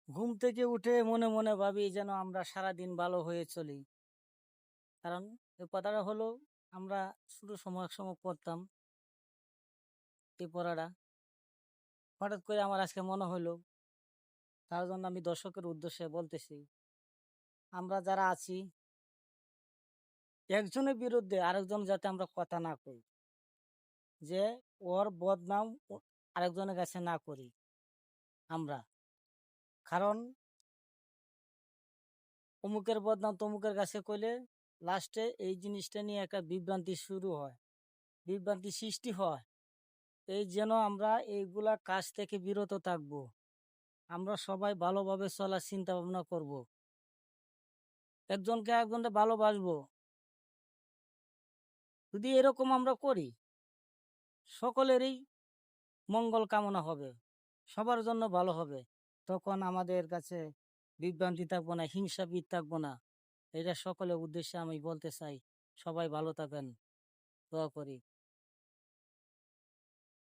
ঘুম থেকে উঠে মনে মনে ভাবি যেন আমরা সারাদিন ভালো হয়ে চলি। কারণ এই কথাটা হলো আমরা শুরু সময় একসময় পড়তাম এই পড়াটা। হঠাৎ করে আমার আজকে মনে হইলো, তার জন্য আমি দর্শকের উদ্দেশ্যে বলতেছি, আমরা যারা আছি একজনের বিরুদ্ধে আরেকজন যাতে আমরা কথা না কই, যে ওর বদনাম আরেকজনের কাছে না করি আমরা। কারণ অমুকের বদনাম তমুকের কাছে কইলে লাস্টে এই জিনিসটা নিয়ে একটা বিভ্রান্তি শুরু হয়, বিভ্রান্তি সৃষ্টি হয়। এই যেন আমরা এইগুলা কাজ থেকে বিরত থাকব। আমরা সবাই ভালোভাবে চলার চিন্তা ভাবনা করব, একজনকে একজনকে ভালোবাসবো। যদি এরকম আমরা করি, সকলেরই মঙ্গল কামনা হবে, সবার জন্য ভালো হবে। তখন আমাদের কাছে বিভ্রান্তি থাকবো না, হিংসাবিদ থাকবো না। এটা সকলের উদ্দেশ্যে আমি বলতে চাই। সবাই ভালো থাকেন, দোয়া করি।